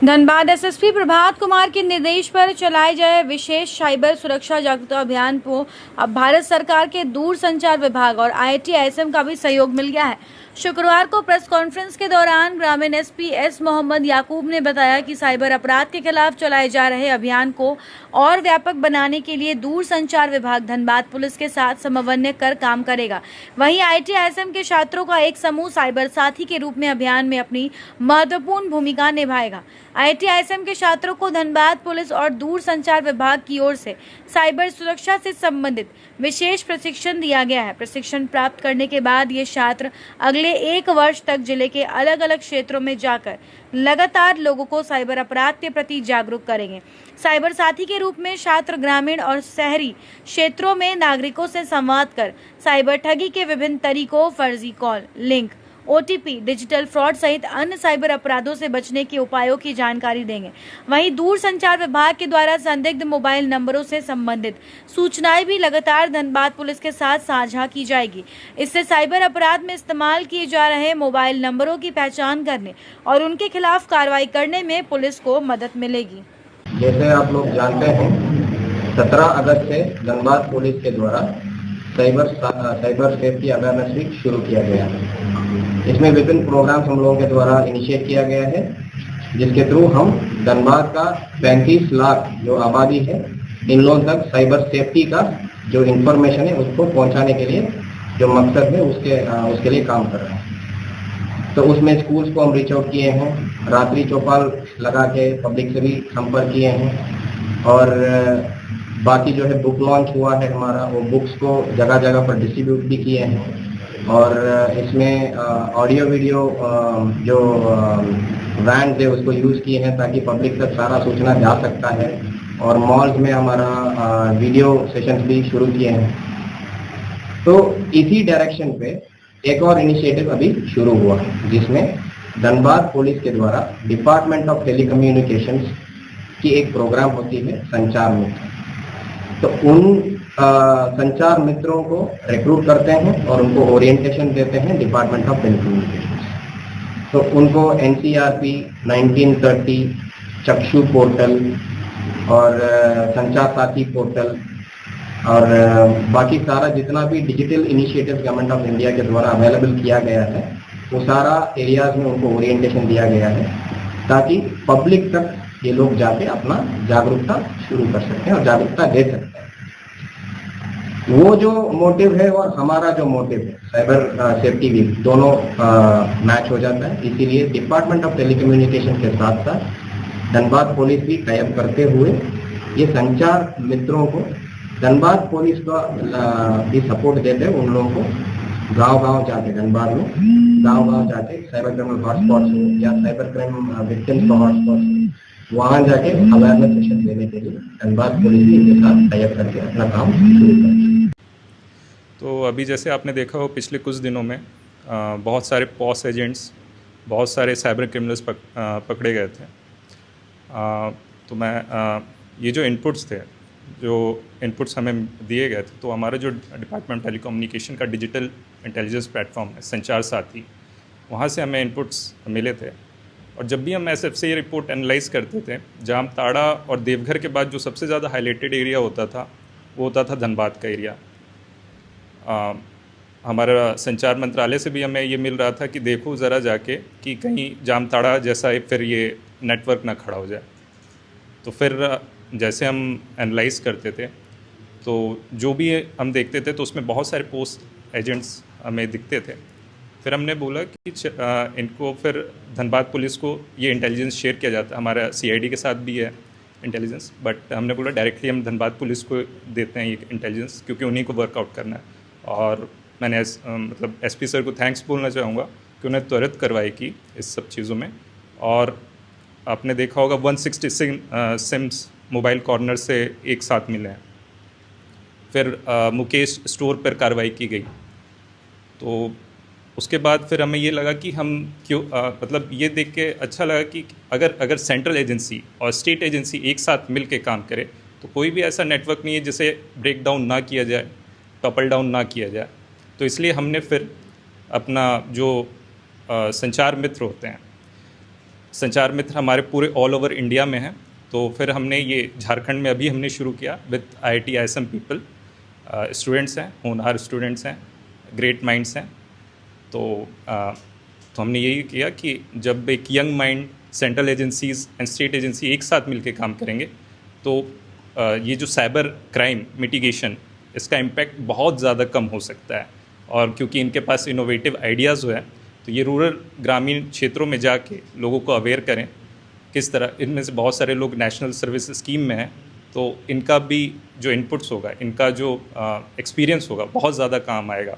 Dhanbad SSP Prabhat Kumar के निर्देश पर चलाए गए विशेष साइबर सुरक्षा जागरूकता अभियान को अब भारत सरकार के दूरसंचार विभाग और आईआईटी आईएसएम का भी सहयोग मिल गया है। शुक्रवार को प्रेस कॉन्फ्रेंस के दौरान ग्रामीण एसपी एस मोहम्मद याकूब ने बताया कि साइबर अपराध के खिलाफ चलाए जा रहे अभियान को और व्यापक बनाने के लिए दूरसंचार विभाग धनबाद पुलिस के साथ समन्वय कर काम करेगा। वहीं आईआईटी आईएसएम के छात्रों का एक समूह साइबर साथी के रूप में अभियान में अपनी महत्वपूर्ण भूमिका निभाएगा। आईआईटी आईएसएम के छात्रों को धनबाद पुलिस और दूरसंचार विभाग की ओर से साइबर सुरक्षा से संबंधित विशेष प्रशिक्षण दिया गया है। प्रशिक्षण प्राप्त करने के बाद ये छात्र अगले 1 वर्ष तक जिले के अलग अलग क्षेत्रों में जाकर लगातार लोगों को साइबर अपराध के प्रति जागरूक करेंगे। साइबर साथी के रूप में छात्र ग्रामीण और शहरी क्षेत्रों में नागरिकों से संवाद कर साइबर ठगी के विभिन्न तरीकों, फर्जी call, link, OTP, digital fraud सहित अन्य साइबर अपराधों से बचने के उपायों की जानकारी देंगे। वहीं दूरसंचार विभाग के द्वारा संदिग्ध मोबाइल नंबरों से संबंधित सूचनाएं भी लगातार धनबाद पुलिस के साथ साझा की जाएगी। इससे साइबर अपराध में इस्तेमाल किए जा रहे मोबाइल नंबरों की पहचान करने और उनके खिलाफ कार्रवाई करने में पुलिस को मदद मिलेगी। जैसे आप लोग जानते हैं, 17 अगस्त से धनबाद पुलिस के द्वारा साइबर सेफ्टी अवेयरनेस वीक शुरू किया गया है। इसमें विभिन्न प्रोग्राम्स हम लोगों के द्वारा इनिशिएट किया गया है, जिसके थ्रू हम धनबाद का 35 लाख जो आबादी है, इन लोगों तक साइबर सेफ्टी का जो इंफॉर्मेशन है उसको पहुंचाने के लिए जो मकसद है उसके लिए काम कर रहे हैं। तो उसमें स्कूल्स को हम रीच आउट किए हैं, रात्रि चौपाल लगा के पब्लिक से भी संपर्क किए हैं और बाकी जो है बुक लॉन्च हुआ है हमारा, वो बुक्स को जगह जगह पर डिस्ट्रीब्यूट भी किए हैं और इसमें ऑडियो वीडियो जो वैन है उसको यूज़ किए हैं ताकि पब्लिक तक सारा सूचना जा सकता है और मॉल्स में हमारा वीडियो सेशंस भी शुरू किए हैं। तो इसी डायरेक्शन पे एक और इनिशिएटिव अभी शुरू हुआ है, जिसमें धनबाद पुलिस के द्वारा डिपार्टमेंट ऑफ टेलीकम्युनिकेशंस की एक प्रोग्राम होती है संचार मित्र। तो उन संचार मित्रों को रिक्रूट करते हैं और उनको ओरिएंटेशन देते हैं डिपार्टमेंट ऑफ टेलीकम्युनिकेशंस। तो उनको एनसीईआरटी 1930, चक्षु पोर्टल और संचार साथी पोर्टल और बाकी सारा जितना भी digital initiative government of India के द्वारा अवेलेबल किया गया है, वो सारा एरियाज में उनको ओरिएंटेशन दिया गया है ताकि पब्लिक तक ये लोग जाके अपना जागरूकता शुरू कर सकते हैं और जागरूकता दे सकते हैं। वो जो मोटिव है और हमारा जो मोटिव है साइबर सेफ्टी वीक, दोनों मैच हो जाता है। इसीलिए डिपार्टमेंट ऑफ टेलीकम्युनिकेशन के साथ साथ धनबाद पुलिस भी टाइप करते हुए ये संचार मित्रों को धनबाद पुलिस का भी सपोर्ट देते हैं। उन लोगों को गांव-गांव जाके, धनबाद में गांव-गांव जाके साइबर क्राइम हॉटस्पॉट्स हो या साइबर क्राइम विक्टिम्स का हॉटस्पॉट्स हो, वहाँ जाके अवेयरनेस सेशन देने के लिए धनबाद पुलिस भी इनके साथ टाइप करके अपना काम शुरू करें। तो अभी जैसे आपने देखा हो, पिछले कुछ दिनों में बहुत सारे पॉस एजेंट्स, बहुत सारे साइबर क्रिमिनल्स पकड़े गए थे। तो मैं ये जो इनपुट्स हमें दिए गए थे, तो हमारा जो डिपार्टमेंट टेलीकम्युनिकेशन का डिजिटल इंटेलिजेंस प्लेटफॉर्म है संचार साथी, वहाँ से हमें इनपुट्स मिले थे। और जब भी हम एसएफ से ये रिपोर्ट एनालाइज करते थे, जामताड़ा और देवघर के बाद जो सबसे ज़्यादा हाईलाइटेड एरिया होता था वो होता था धनबाद का एरिया। हमारा संचार मंत्रालय से भी हमें ये मिल रहा था कि देखो ज़रा जाके कि कहीं जामताड़ा जैसा फिर ये नेटवर्क ना खड़ा हो जाए। तो फिर जैसे हम एनालाइज करते थे तो जो भी हम देखते थे तो उसमें बहुत सारे पोस्ट एजेंट्स हमें दिखते थे। फिर हमने बोला कि इनको फिर धनबाद पुलिस को ये इंटेलिजेंस शेयर किया जाता है। हमारा सीआईडी के साथ भी है इंटेलिजेंस, बट हमने बोला डायरेक्टली हम धनबाद पुलिस को देते हैं ये इंटेलिजेंस, क्योंकि उन्हीं को वर्कआउट करना है। और मैंने मतलब एसपी सर को थैंक्स बोलना चाहूँगा कि उन्हें त्वरित कार्रवाई की इस सब चीज़ों में। और आपने देखा होगा 166 सिम्स मोबाइल कॉर्नर से एक साथ मिले हैं। फिर मुकेश स्टोर पर कार्रवाई की गई। तो उसके बाद फिर हमें ये लगा कि हम क्यों मतलब ये देख के अच्छा लगा कि अगर सेंट्रल एजेंसी और स्टेट एजेंसी एक साथ मिल के काम करे तो कोई भी ऐसा नेटवर्क नहीं है जिसे ब्रेक डाउन ना किया जाए, टॉपल डाउन ना किया जाए। तो इसलिए हमने फिर अपना जो संचार मित्र होते हैं संचार मित्र हमारे पूरे ऑल ओवर इंडिया में हैं। तो फिर हमने ये झारखंड में अभी हमने शुरू किया with IIT ISM people. Students हैं, होनहार स्टूडेंट्स हैं, ग्रेट माइंड्स हैं। तो हमने यही किया कि जब एक young mind, central agencies and state agency एक साथ मिलकर काम करेंगे तो ये जो साइबर क्राइम मिटिगेशन, इसका इम्पैक्ट बहुत ज़्यादा कम हो सकता है। और क्योंकि इनके पास इनोवेटिव आइडियाज़ है तो ये रूरल ग्रामीण क्षेत्रों में जाके लोगों को अवेयर करें किस तरह। इनमें से बहुत सारे लोग नेशनल सर्विस स्कीम में हैं, तो इनका भी जो इनपुट्स होगा, इनका जो एक्सपीरियंस होगा, बहुत ज़्यादा काम आएगा।